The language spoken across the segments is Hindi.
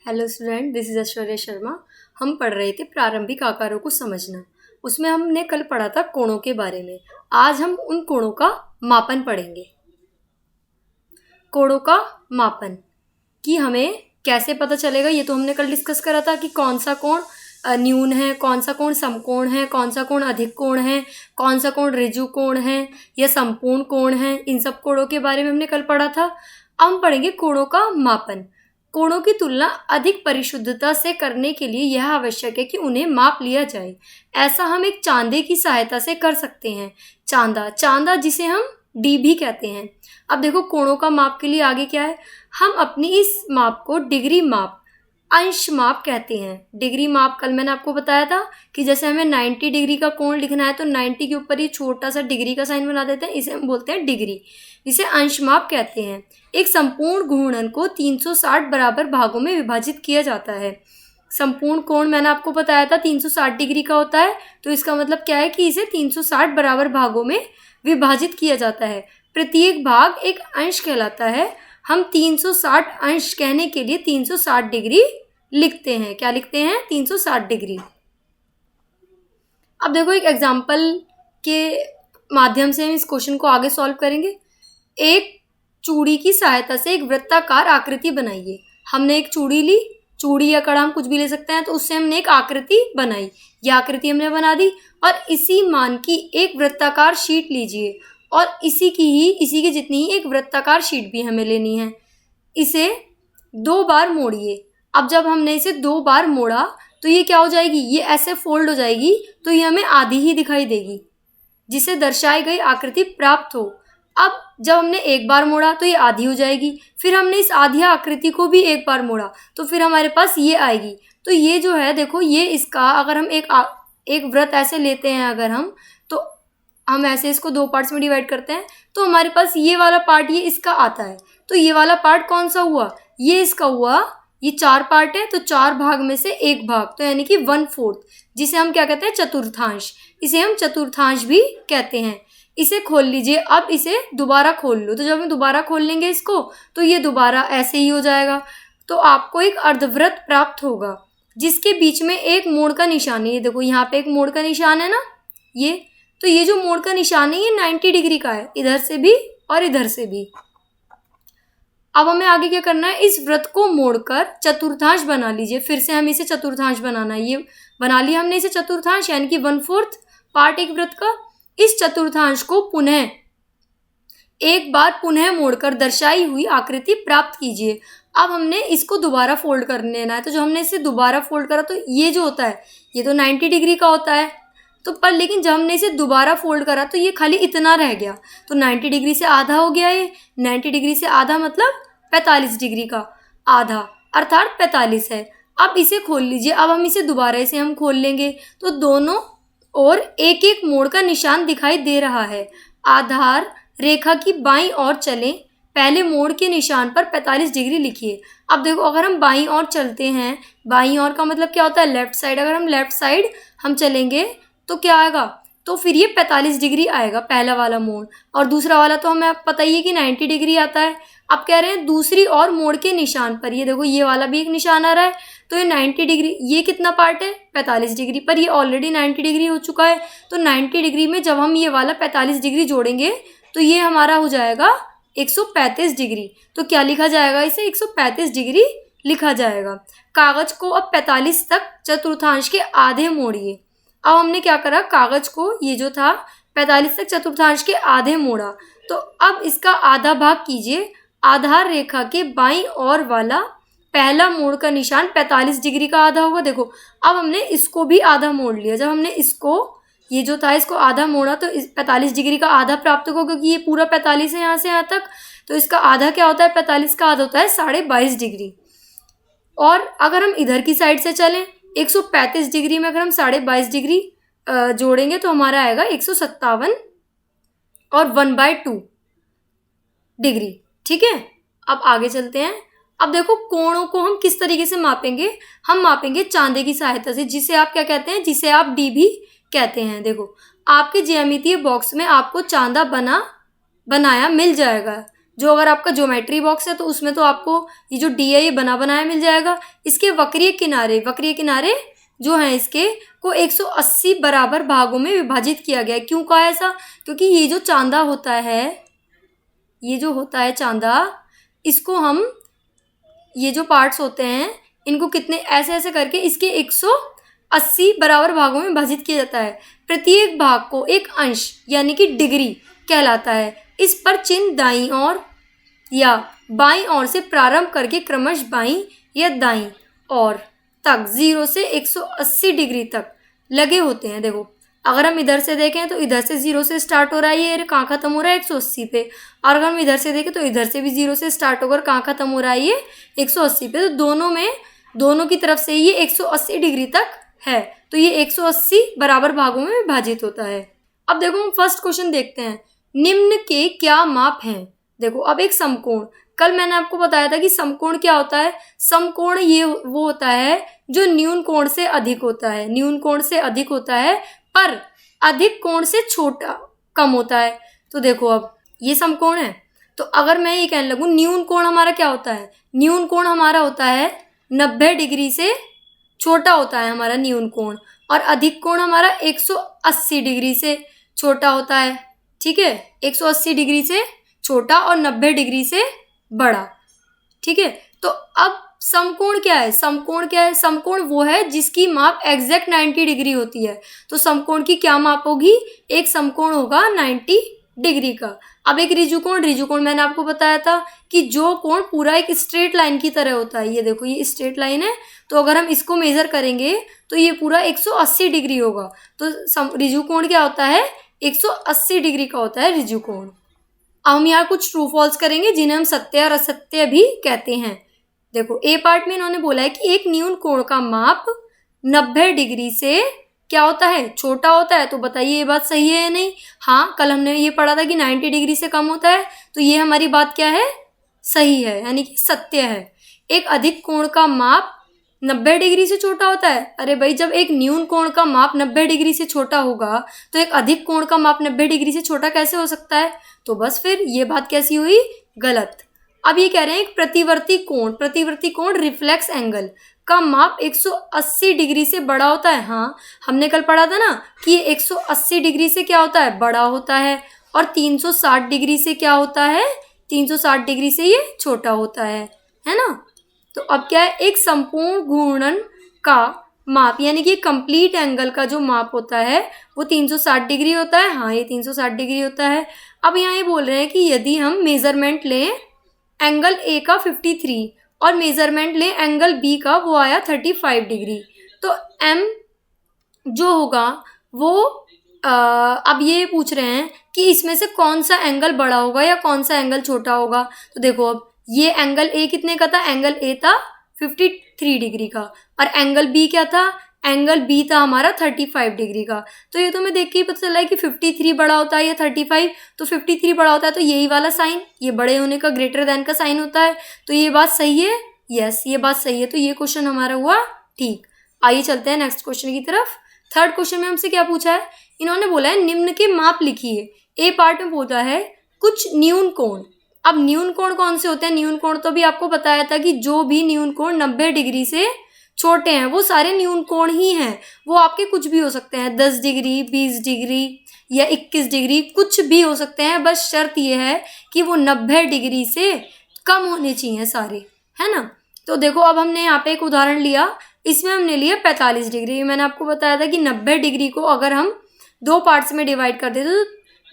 Hello student, this is Aishwarya Sharma. हम पढ़ रहे थे प्रारंभिक आकारों को समझना। उसमें हमने कल पढ़ा था कोणों के बारे में। आज हम उन कोणों का मापन पढ़ेंगे। कोणों का मापन कि हमें कैसे पता चलेगा, ये तो हमने कल डिस्कस करा था कि कौन सा कोण न्यून है, कौन सा कोण समकोण है, कौन सा कोण अधिक कोण है, कौन सा कोण ऋजु कोण है या संपूर्ण कोण है। इन सब कोणों के बारे में हमने कल पढ़ा था। अब हम पढ़ेंगे कोणों का मापन। कोणों की तुलना अधिक परिशुद्धता से करने के लिए यह आवश्यक है कि उन्हें माप लिया जाए। ऐसा हम एक चांदे की सहायता से कर सकते हैं। चांदा जिसे हम डी भी कहते हैं। अब देखो कोणों का माप के लिए आगे क्या है, हम अपनी इस माप को डिग्री माप, अंश माप कहते हैं। डिग्री माप कल मैंने आपको बताया था कि जैसे हमें 90 डिग्री का कोण लिखना है तो 90 के ऊपर ये छोटा सा डिग्री का साइन बना देते हैं, इसे हम बोलते हैं डिग्री, इसे अंश माप कहते हैं। एक संपूर्ण घूर्णन को 360 बराबर भागों में विभाजित किया जाता है। संपूर्ण कोण मैंने आपको बताया था 360 डिग्री का होता है, तो इसका मतलब क्या है कि इसे 360 बराबर भागों में विभाजित किया जाता है। प्रत्येक भाग एक अंश कहलाता है। हम 360 अंश कहने के लिए 360 डिग्री लिखते हैं। क्या लिखते हैं? 360 डिग्री। अब देखो एक एग्जाम्पल के माध्यम से हम इस क्वेश्चन को आगे सॉल्व करेंगे। एक चूड़ी की सहायता से एक वृत्ताकार आकृति बनाइए। हमने एक चूड़ी ली, चूड़ी या कड़ा हम कुछ भी ले सकते हैं, तो उससे हमने एक आकृति बनाई। यह आकृति हमने बना दी और इसी मान की एक वृत्ताकार शीट लीजिए और इसी की जितनी ही एक वृत्ताकार शीट भी हमें लेनी है। इसे 2 बार मोड़िए। अब जब हमने इसे 2 बार मोड़ा तो ये क्या हो जाएगी, ये ऐसे फोल्ड हो जाएगी, तो ये हमें आधी ही दिखाई देगी, जिसे दर्शाई गई आकृति प्राप्त हो। अब जब हमने एक बार मोड़ा तो ये आधी हो जाएगी, फिर हमने इस आधी आकृति को भी एक बार मोड़ा तो फिर हमारे पास ये आएगी। तो ये जो है देखो, ये इसका अगर हम एक वृत्त ऐसे लेते हैं, अगर हम ऐसे इसको 2 पार्ट्स में डिवाइड करते हैं तो हमारे पास ये वाला पार्ट ये इसका आता है। तो ये वाला पार्ट कौन सा हुआ, ये इसका हुआ। ये 4 पार्ट है तो 4 भाग में से 1 भाग, तो यानी कि 1/4, जिसे हम क्या कहते हैं, चतुर्थांश। इसे हम चतुर्थांश भी कहते हैं। इसे खोल लीजिए। अब इसे दोबारा खोल लो, तो जब हम दोबारा खोल लेंगे इसको तो ये दोबारा ऐसे ही हो जाएगा। तो आपको एक अर्धवृत्त प्राप्त होगा जिसके बीच में एक मोड़ का निशान है। ये देखो यहाँ पे एक मोड़ का निशान है ना, ये तो ये जो मोड़ का निशान है ये 90 डिग्री का है, इधर से भी और इधर से भी। अब हमें आगे क्या करना है, इस वृत्त को मोड़कर चतुर्थांश बना लीजिए। फिर से हम इसे चतुर्थांश बनाना है। ये बना लिया हमने इसे चतुर्थांश, यानी कि 1/4 पार्ट एक वृत्त का। इस चतुर्थांश को पुनः एक बार पुनः मोड़कर दर्शाई हुई आकृति प्राप्त कीजिए। अब हमने इसको दोबारा फोल्ड कर लेना है। तो जो हमने इसे दोबारा फोल्ड करा तो ये जो होता है ये तो 90 डिग्री का होता है, तो पर लेकिन जब हमने इसे दोबारा फोल्ड करा तो ये खाली इतना रह गया। तो 90 डिग्री से आधा हो गया। ये 90 डिग्री से आधा मतलब 45 डिग्री का आधा, अर्थात 45 है। अब इसे खोल लीजिए। अब हम इसे दोबारा इसे हम खोल लेंगे तो दोनों और एक एक मोड़ का निशान दिखाई दे रहा है। आधार रेखा की बाईं ओर चलें। पहले मोड़ के निशान पर 45 डिग्री लिखिए। अब देखो अगर हम बाईं ओर चलते हैं, बाईं ओर का मतलब क्या होता है, लेफ्ट साइड। अगर हम लेफ्ट साइड हम चलेंगे तो क्या आएगा, तो फिर ये 45 डिग्री आएगा पहला वाला मोड़, और दूसरा वाला तो हमें पता ही है कि 90 डिग्री आता है। अब कह रहे हैं दूसरी और मोड़ के निशान पर, ये देखो ये वाला भी एक निशान आ रहा है, तो ये 90 डिग्री, ये कितना पार्ट है 45 डिग्री पर, ये ऑलरेडी 90 डिग्री हो चुका है। तो 90 डिग्री में जब हम ये वाला 45 डिग्री जोड़ेंगे तो ये हमारा हो जाएगा 135 डिग्री। तो क्या लिखा जाएगा, इसे 135 डिग्री लिखा जाएगा। कागज को अब 45 तक चतुर्थांश के आधे मोड़िए। अब हमने क्या करा, कागज को ये जो था 45 तक चतुर्थांश के आधे मोड़ा। तो अब इसका आधा भाग कीजिए। आधार रेखा के बाईं ओर वाला पहला मोड़ का निशान 45 डिग्री का आधा होगा। देखो अब हमने इसको भी आधा मोड़ लिया। जब हमने इसको ये जो था इसको आधा मोड़ा तो इस 45 डिग्री का आधा प्राप्त होगा, क्योंकि ये पूरा 45 है यहाँ से यहाँ तक। तो इसका आधा क्या होता है, 45 का आधा होता है 22.5 डिग्री। और अगर हम इधर की साइड से चलें 135 डिग्री में अगर हम 22.5 डिग्री जोड़ेंगे तो हमारा आएगा 157 और 1/2 डिग्री। ठीक है, अब आगे चलते हैं। अब देखो कोणों को हम किस तरीके से मापेंगे, हम मापेंगे चांदे की सहायता से, जिसे आप क्या कहते हैं, जिसे आप डी भी कहते हैं। देखो आपके ज्यामितीय बॉक्स में आपको चांदा बनाया मिल जाएगा, जो अगर आपका ज्योमेट्री बॉक्स है तो उसमें तो आपको ये जो डी है ये बना बनाया मिल जाएगा। इसके वक्रीय किनारे जो हैं इसके को 180 बराबर भागों में विभाजित किया गया है। क्यों कहा ऐसा? क्योंकि ये जो चांदा होता है, ये जो होता है चांदा, इसको हम, ये जो पार्ट्स होते हैं इनको कितने ऐसे ऐसे करके इसके 180 बराबर भागों में विभाजित किया जाता है। प्रत्येक भाग को एक अंश यानी कि डिग्री कहलाता है। इस पर चिन्ह दाईं ओर या बाईं ओर से प्रारंभ करके क्रमश बाईं या दाईं ओर तक 0 से 180 डिग्री तक लगे होते हैं। देखो अगर हम इधर से देखें तो इधर से 0 से स्टार्ट हो रहा है, ये कहाँ ख़त्म हो रहा है 180 पे। और अगर हम इधर से देखें तो इधर से भी 0 से स्टार्ट होकर कहाँ ख़त्म हो रहा है, ये 180 पे। तो दोनों की तरफ से ये 180 डिग्री तक है, तो ये 180 बराबर भागों में विभाजित होता है। अब देखो हम फर्स्ट क्वेश्चन देखते हैं, निम्न के क्या माप हैं। देखो अब एक समकोण, कल मैंने आपको बताया था कि समकोण क्या होता है। समकोण ये वो होता है जो न्यून कोण से अधिक होता है, न्यून कोण से अधिक होता है पर अधिक कोण से छोटा कम होता है। तो देखो अब ये समकोण है, तो अगर मैं ये कहने लगूँ न्यून कोण हमारा क्या होता है, न्यून कोण हमारा होता है 90 डिग्री से छोटा होता है हमारा न्यून कोण, और अधिक कोण हमारा 180 डिग्री से छोटा होता है। ठीक है, 180 डिग्री से छोटा और 90 डिग्री से बड़ा। ठीक है, तो अब समकोण क्या है, समकोण क्या है, समकोण वो है जिसकी माप एग्जैक्ट 90 डिग्री होती है। तो समकोण की क्या माप होगी, एक समकोण होगा 90 डिग्री का। अब एक ऋजुकोण मैंने आपको बताया था कि जो कोण पूरा एक स्ट्रेट लाइन की तरह होता है। ये देखो ये स्ट्रेट लाइन है, तो अगर हम इसको मेजर करेंगे तो ये पूरा 180 डिग्री होगा। तो ऋजुकोण क्या होता है, 180 डिग्री का होता है ऋजुकोण। अब हम यहाँ कुछ ट्रू फॉल्स करेंगे जिन्हें हम सत्य और असत्य भी कहते हैं। देखो ए पार्ट में इन्होंने बोला है कि एक न्यून कोण का माप 90 डिग्री से क्या होता है, छोटा होता है। तो बताइए ये बात सही है या नहीं। हाँ, कल हमने ये पढ़ा था कि 90 डिग्री से कम होता है, तो ये हमारी बात क्या है, सही है, यानी कि सत्य है। एक अधिक कोण का माप 90 डिग्री से छोटा होता है। अरे भाई, जब एक न्यून कोण का माप 90 डिग्री से छोटा होगा तो एक अधिक कोण का माप 90 डिग्री से छोटा कैसे हो सकता है। तो बस फिर ये बात कैसी हुई, गलत। अब ये कह रहे हैं एक प्रतिवर्ती कोण रिफ्लेक्स एंगल का माप 180 डिग्री से बड़ा होता है। हाँ, हमने कल पढ़ा था ना कि ये 180 डिग्री से क्या होता है, बड़ा होता है, और 360 डिग्री से क्या होता है, 360 डिग्री से ये छोटा होता है ना। तो अब क्या है, एक संपूर्ण घूर्णन का माप यानी कि कंप्लीट एंगल का जो माप होता है वो 360 डिग्री होता है। हाँ, ये 360 डिग्री होता है। अब यहाँ ये बोल रहे हैं कि यदि हम मेजरमेंट लें एंगल ए का 53 और मेजरमेंट लें एंगल बी का, वो आया 35 डिग्री, तो एम जो होगा वो अब ये पूछ रहे हैं कि इसमें से कौन सा एंगल बड़ा होगा या कौन सा एंगल छोटा होगा। तो देखो अब ये एंगल ए कितने का था, एंगल ए था 53 डिग्री का, और एंगल बी क्या था, एंगल बी था हमारा 35 डिग्री का। तो ये तो मैं देख के ही पता चला है कि 53 बड़ा होता है या 35, तो 53 बड़ा होता है तो यही वाला साइन, ये बड़े होने का ग्रेटर देन का साइन होता है। तो ये बात सही है, यस ये बात सही है। तो ये क्वेश्चन हमारा हुआ ठीक। आइए चलते हैं नेक्स्ट क्वेश्चन की तरफ। थर्ड क्वेश्चन में हमसे क्या पूछा है, इन्होंने बोला है निम्न के माप लिखिए। ए पार्ट में बोला है कुछ न्यून कोण। अब न्यून कोण कौन से होते हैं, न्यून कोण तो भी आपको बताया था कि जो भी न्यून कोण 90 डिग्री से छोटे हैं वो सारे न्यून कोण ही हैं। वो आपके कुछ भी हो सकते हैं, 10 डिग्री, 20 डिग्री या 21 डिग्री, कुछ भी हो सकते हैं। बस शर्त ये है कि वो 90 डिग्री से कम होने चाहिए सारे, है ना। तो देखो अब हमने यहाँ पे एक उदाहरण लिया, इसमें हमने लिया 45 डिग्री। मैंने आपको बताया था कि 90 डिग्री को अगर हम दो पार्ट्स में डिवाइड कर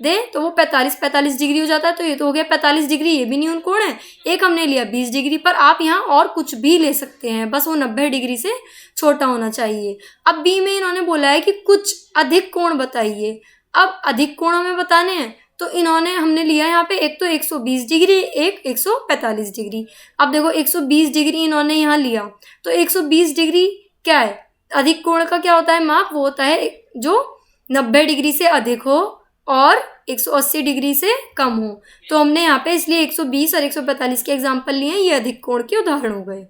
दें तो वो 45 डिग्री हो जाता है। तो ये तो हो गया 45 डिग्री, ये भी न्यून कोण है। एक हमने लिया 20 डिग्री, पर आप यहाँ और कुछ भी ले सकते हैं, बस वो 90 डिग्री से छोटा होना चाहिए। अब बी में इन्होंने बोला है कि कुछ अधिक कोण बताइए। अब अधिक कोण हमें बताने हैं, तो इन्होंने हमने लिया यहाँ पे एक तो 120 डिग्री, एक 145 डिग्री। अब देखो 120 डिग्री इन्होंने यहाँ लिया, तो 120 डिग्री क्या है, अधिक कोण का क्या होता है माप, वो होता है जो 90 डिग्री से अधिक हो और 180 डिग्री से कम हो। तो हमने यहाँ पे इसलिए 120 और 145 के एग्जाम्पल लिए हैं, ये अधिक कोण के उदाहरण हो गए।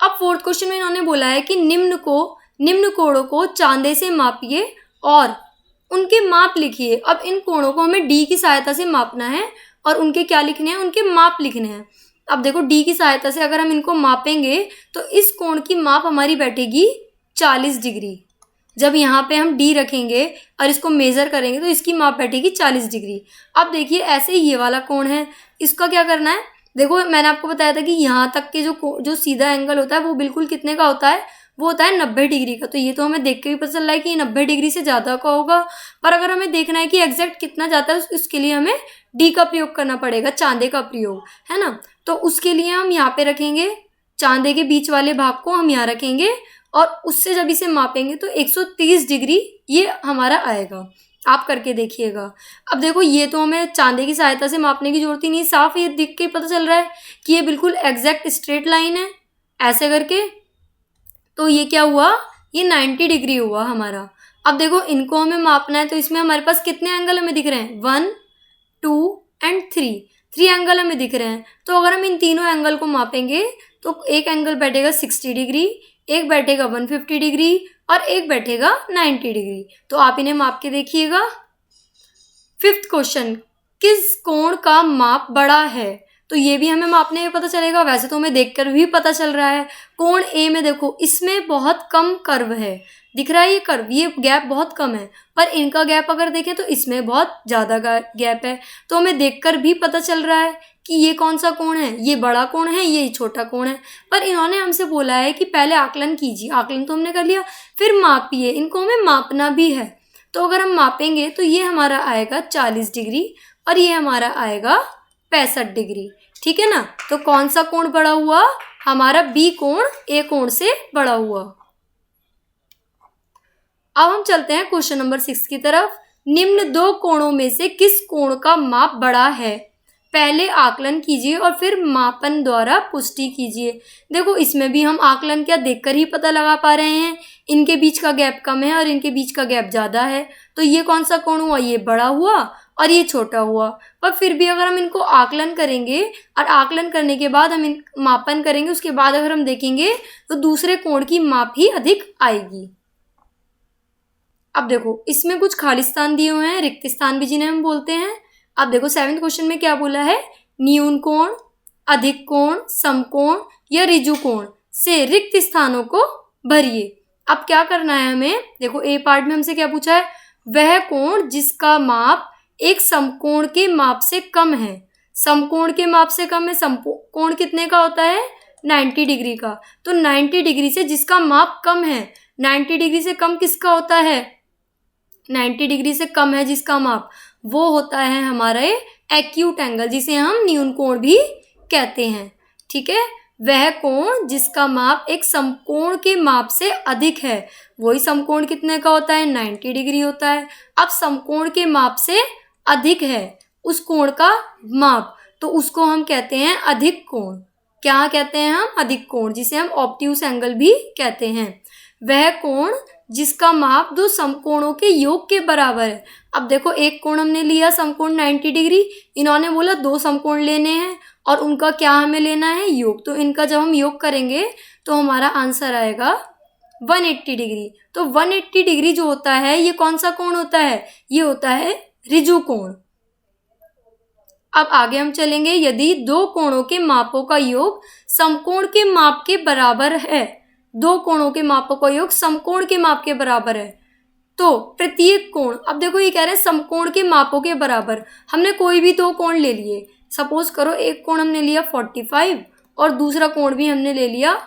अब फोर्थ क्वेश्चन में इन्होंने बोला है कि निम्न कोणों को चांदे से मापिए और उनके माप लिखिए। अब इन कोणों को हमें डी की सहायता से मापना है और उनके क्या लिखने हैं, उनके माप लिखने हैं। अब देखो डी की सहायता से अगर हम इनको मापेंगे तो इस कोण की माप हमारी बैठेगी 40 डिग्री। जब यहाँ पे हम डी रखेंगे और इसको मेज़र करेंगे तो इसकी माप बैठेगी 40 डिग्री। अब देखिए ऐसे ये वाला कोण है, इसका क्या करना है, देखो मैंने आपको बताया था कि यहाँ तक के जो सीधा एंगल होता है वो बिल्कुल कितने का होता है, वो होता है 90 डिग्री का। तो ये तो हमें देख के भी पता चल रहा है कि 90 डिग्री से ज़्यादा का होगा, पर अगर हमें देखना है कि एग्जैक्ट कितना जाता है उसके लिए हमें डी का प्रयोग करना पड़ेगा, चांदे का प्रयोग, है ना। तो उसके लिए हम यहाँ पे रखेंगे चांदे के बीच वाले भाग को हम यहाँ रखेंगे और उससे जब इसे मापेंगे तो 130 डिग्री ये हमारा आएगा। आप करके देखिएगा। अब देखो ये तो हमें चांदे की सहायता से मापने की जरूरत ही नहीं, साफ ये दिख के पता चल रहा है कि ये बिल्कुल एग्जैक्ट स्ट्रेट लाइन है ऐसे करके। तो ये क्या हुआ, ये 90 डिग्री हुआ हमारा। अब देखो इनको हमें मापना है तो इसमें हमारे पास कितने एंगल हमें दिख रहे हैं, 1 2 एंड 3 एंगल हमें दिख रहे हैं। तो अगर हम इन तीनों एंगल को मापेंगे तो एक एंगल बैठेगा 60 डिग्री, एक बैठेगा 150 डिग्री और एक बैठेगा 90 डिग्री। तो आप इन्हें माप के देखिएगा। 5th क्वेश्चन, किस कोण का माप बड़ा है, तो ये भी हमें मापने में पता चलेगा। वैसे तो हमें देखकर भी पता चल रहा है। कोण ए में देखो इसमें बहुत कम कर्व है, दिख रहा है ये कर्व, ये गैप बहुत कम है, पर इनका गैप अगर देखें तो इसमें बहुत ज़्यादा गैप है। तो हमें देखकर भी पता चल रहा है कि ये कौन सा कोण है, ये बड़ा कोण है, ये छोटा कोण है। पर इन्होंने हमसे बोला है कि पहले आकलन कीजिए, आकलन तो हमने कर लिया, फिर मापिए, इनको हमें मापना भी है। तो अगर हम मापेंगे तो ये हमारा आएगा 40 डिग्री और ये हमारा आएगा 65 डिग्री, ठीक है ना। तो कौन सा कोण बड़ा हुआ, हमारा बी कोण ए कोण से बड़ा हुआ। अब हम चलते हैं क्वेश्चन नंबर 6 की तरफ। निम्न दो कोणों में से किस कोण का माप बड़ा है, पहले आकलन कीजिए और फिर मापन द्वारा पुष्टि कीजिए। देखो इसमें भी हम आकलन क्या देखकर ही पता लगा पा रहे हैं, इनके बीच का गैप कम है और इनके बीच का गैप ज़्यादा है। तो ये कौन सा कोण हुआ, ये बड़ा हुआ और ये छोटा हुआ। पर फिर भी अगर हम इनको आकलन करेंगे और आकलन करने के बाद हम इन मापन करेंगे, उसके बाद अगर हम देखेंगे तो दूसरे कोण की माप ही अधिक आएगी। अब देखो इसमें कुछ खाली स्थान दिए हुए हैं, रिक्त स्थान भी जिन्हें हम बोलते हैं। अब देखो 7वें क्वेश्चन में क्या बोला है, न्यून कोण, अधिक कोण, समकोण या ऋजु कोण से रिक्त स्थानों को भरिए। अब क्या करना है हमें, देखो ए पार्ट में हमसे क्या पूछा है, वह कोण जिसका माप एक समकोण के माप से कम है। समकोण के माप से कम है, समकोण कितने का होता है, 90 डिग्री का। तो 90 डिग्री से जिसका माप कम है, 90 डिग्री से कम किसका होता है, 90 डिग्री से कम है जिसका माप, वो होता है हमारा एक्यूट एंगल, जिसे हम न्यून कोण भी कहते हैं, ठीक है। वह कोण जिसका माप एक समकोण के माप से अधिक है, वही समकोण कितने का होता है, 90 डिग्री होता है। अब समकोण के माप से अधिक है उस कोण का माप, तो उसको हम कहते हैं अधिक कोण। क्या कहते हैं हम, अधिक कोण, जिसे हम ऑब्ट्यूस एंगल भी कहते हैं। वह कोण जिसका माप दो समकोणों के योग के बराबर है। अब देखो एक कोण हमने लिया समकोण 90 डिग्री, इन्होंने बोला दो समकोण लेने हैं और उनका क्या हमें लेना है, योग। तो इनका जब हम योग करेंगे तो हमारा आंसर आएगा 180 डिग्री। तो 180 डिग्री जो होता है ये कौन सा कोण होता है, ये होता है ऋजु कोण। अब आगे हम चलेंगे, यदि दो कोणों के मापों का योग समकोण के माप के बराबर है, दो कोणों के मापों का योग समकोण के माप के बराबर है, तो प्रत्येक कोण, अब देखो ये कह रहे हैं समकोण के मापों के बराबर, हमने कोई भी दो कोण ले लिए। सपोज करो एक कोण हमने लिया 45 और दूसरा कोण भी हमने ले लिया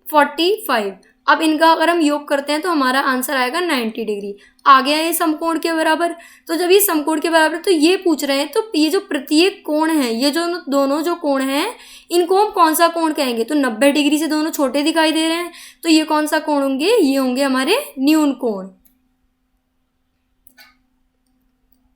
45। अब इनका अगर हम योग करते हैं तो हमारा आंसर आएगा 90 डिग्री। आ गया ये समकोण के बराबर। तो जब ये समकोण के बराबर तो ये पूछ रहे हैं, तो ये जो प्रत्येक कोण है, ये जो दोनों जो कोण हैं, इनको हम कौन सा कोण कहेंगे। तो 90 डिग्री से दोनों छोटे दिखाई दे रहे हैं, तो ये कौन सा कोण होंगे, ये होंगे हमारे न्यून कोण।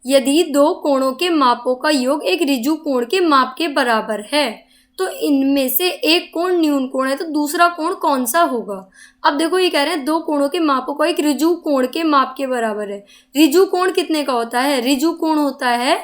यदि दो कोणों के मापों का योग एक ऋजु कोण के माप के बराबर है, तो इनमें से एक कोण न्यून कोण है, तो दूसरा कोण कौन सा होगा। अब देखो ये कह रहे हैं दो कोणों के मापों का एक ऋजु कोण के माप के बराबर है। ऋजु कोण कितने का होता है, ऋजु कोण होता है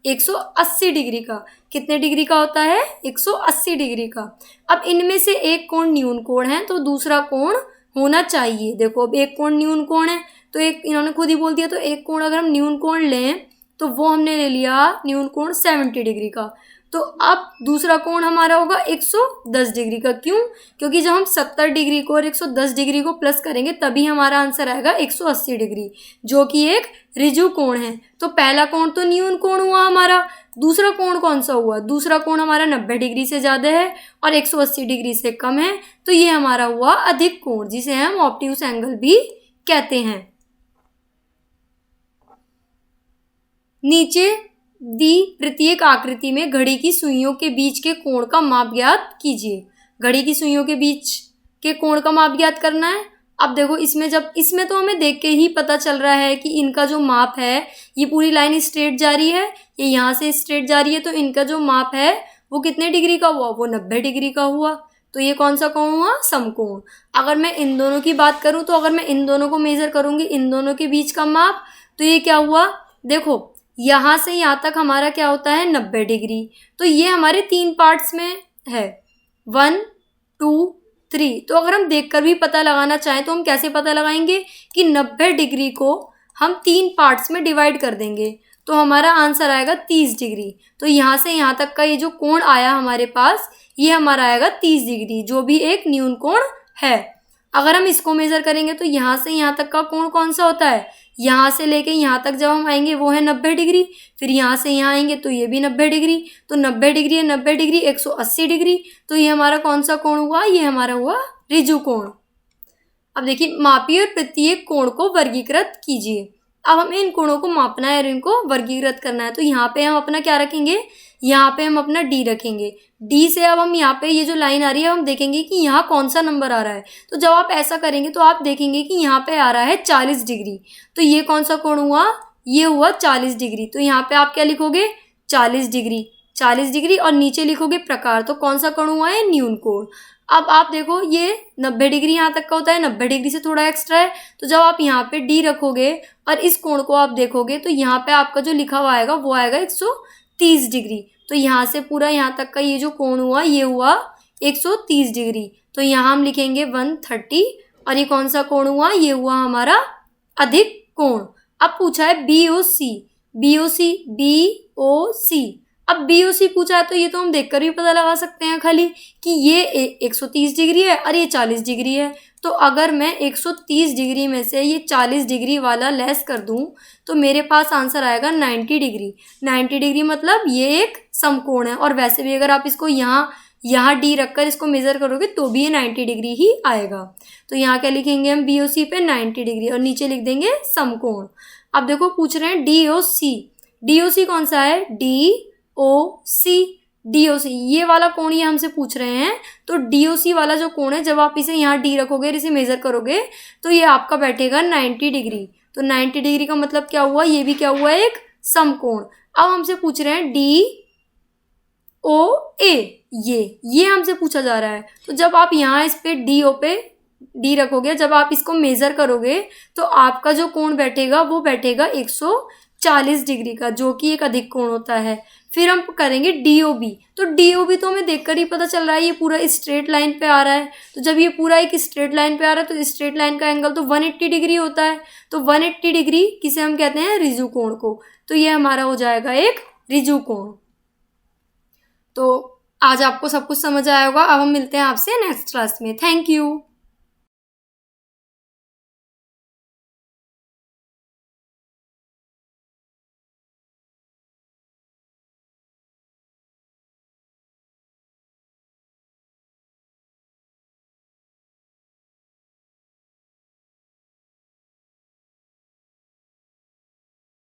180 डिग्री का। कितने डिग्री का होता है, 180 डिग्री का। अब इनमें से एक कोण न्यून कोण है, तो दूसरा कोण होना चाहिए। देखो अब एक कोण न्यून कोण है, तो एक इन्होंने खुद ही बोल दिया, तो एक कोण अगर हम न्यून कोण लें तो वो हमने ले लिया न्यून कोण 70 डिग्री का। तो अब दूसरा कोण हमारा होगा 110 डिग्री का। क्यों? क्योंकि जब हम 70 डिग्री को और 110 डिग्री को प्लस करेंगे तभी हमारा आंसर आएगा 180 डिग्री, जो कि एक ऋजु कोण है। तो पहला कोण तो न्यून कोण हुआ हमारा। दूसरा कोण कौन सा हुआ? दूसरा कोण हमारा 90 डिग्री से ज़्यादा है और 180 डिग्री से कम है, तो ये हमारा हुआ अधिक कोण, जिसे हम ऑब्ट्यूस एंगल भी कहते हैं। नीचे दी प्रत्येक आकृति में घड़ी की सुइयों के बीच के कोण का माप ज्ञात कीजिए। घड़ी की सुइयों के बीच के कोण का माप ज्ञात करना है। अब देखो इसमें तो हमें देख के ही पता चल रहा है कि इनका जो माप है, ये पूरी लाइन स्ट्रेट जा रही है, ये यहाँ से स्ट्रेट जा रही है, तो इनका जो माप है वो कितने डिग्री का हुआ? वो 90 डिग्री का हुआ। तो ये कौन सा कोण हुआ? समकोण। अगर मैं इन दोनों की बात करूँ तो अगर मैं इन दोनों को मेजर करूँगी, इन दोनों के बीच का माप, तो ये क्या हुआ? देखो यहाँ से यहाँ तक हमारा क्या होता है? 90 डिग्री। तो ये हमारे 3 पार्ट्स में है, 1 2 3। तो अगर हम देखकर भी पता लगाना चाहें तो हम कैसे पता लगाएंगे कि 90 डिग्री को हम 3 पार्ट्स में डिवाइड कर देंगे, तो हमारा आंसर आएगा 30 डिग्री। तो यहाँ से यहाँ तक का ये जो कोण आया हमारे पास, ये हमारा आएगा 30 डिग्री, जो भी एक न्यून कोण है। अगर हम इसको मेजर करेंगे तो यहाँ से यहाँ तक का कोण कौन सा होता है? यहाँ से लेके यहाँ तक जब हम आएंगे वो है 90 डिग्री। फिर यहाँ से यहाँ आएंगे तो ये भी 90 डिग्री। तो 90 डिग्री है 90 डिग्री 180 डिग्री। तो ये हमारा कौन सा कोण हुआ? ये हमारा हुआ ऋजु कोण। अब देखिए, मापिए और प्रत्येक कोण को वर्गीकृत कीजिए। अब हमें इन कोणों को मापना है और इनको वर्गीकृत करना है। तो यहाँ पे हम अपना क्या रखेंगे? यहाँ पे हम अपना डी रखेंगे। डी से अब हम यहाँ पे ये जो लाइन आ रही है, हम देखेंगे कि यहाँ कौन सा नंबर आ रहा है। तो जब आप ऐसा करेंगे तो आप देखेंगे कि यहाँ पे आ रहा है 40 डिग्री। तो ये कौन सा कोण हुआ? ये हुआ 40 डिग्री। तो यहाँ पे आप क्या लिखोगे? 40 डिग्री, 40 डिग्री और नीचे लिखोगे प्रकार। तो कौन सा कोण हुआ है? न्यून कोण। अब आप देखो, ये 90 डिग्री यहाँ तक का होता है, 90 डिग्री से थोड़ा एक्स्ट्रा है। तो जब आप यहाँ पे डी रखोगे और इस कोण को आप देखोगे तो यहाँ पे आपका जो लिखा हुआ आएगा वो आएगा 130 डिग्री। तो यहाँ से पूरा यहाँ तक का ये जो कोण हुआ, ये हुआ 130 डिग्री। तो यहाँ हम लिखेंगे 130। और ये कौन सा कोण हुआ? ये हुआ हमारा अधिक कोण। अब पूछा है BOC, BOC, BOC। अब BOC पूछा है तो ये तो हम देखकर भी पता लगा सकते हैं खाली कि ये 130 डिग्री है और ये 40 डिग्री है। तो अगर मैं 130 डिग्री में से ये 40 डिग्री वाला लेस कर दूं तो मेरे पास आंसर आएगा 90 डिग्री। 90 डिग्री मतलब ये एक समकोण है। और वैसे भी अगर आप इसको यहाँ डी रखकर इसको मेज़र करोगे तो भी ये 90 डिग्री ही आएगा। तो यहाँ क्या लिखेंगे हम? BOC पे 90 डिग्री और नीचे लिख देंगे समकोण। अब देखो पूछ रहे हैं DOC। DOC कौन सा है? DOC, DOC ये वाला कोण ये हमसे पूछ रहे हैं। तो DOC वाला जो कोण है, जब आप इसे यहाँ डी रखोगे और इसे मेज़र करोगे तो ये आपका बैठेगा 90 डिग्री। तो 90 डिग्री का मतलब क्या हुआ? ये भी क्या हुआ? एक समकोण। अब हमसे पूछ रहे हैं DOA, ये हमसे पूछा जा रहा है। तो जब आप यहाँ इस पे DO पे डी रखोगे, जब आप इसको मेज़र करोगे तो आपका जो कोण बैठेगा वो बैठेगा 140 डिग्री का, जो कि एक अधिक कोण होता है। फिर हम करेंगे DOB। तो DOB तो हमें देखकर ही पता चल रहा है ये पूरा स्ट्रेट लाइन पे आ रहा है। तो जब ये पूरा एक स्ट्रेट लाइन पे आ रहा है तो स्ट्रेट लाइन का एंगल तो 180 डिग्री होता है। तो 180 डिग्री किसे हम कहते हैं? ऋजु कोण को। तो ये हमारा हो जाएगा एक ऋजु कोण। तो आज आपको सब कुछ समझ आया होगा। अब हम मिलते हैं आपसे नेक्स्ट क्लास में। Thank you.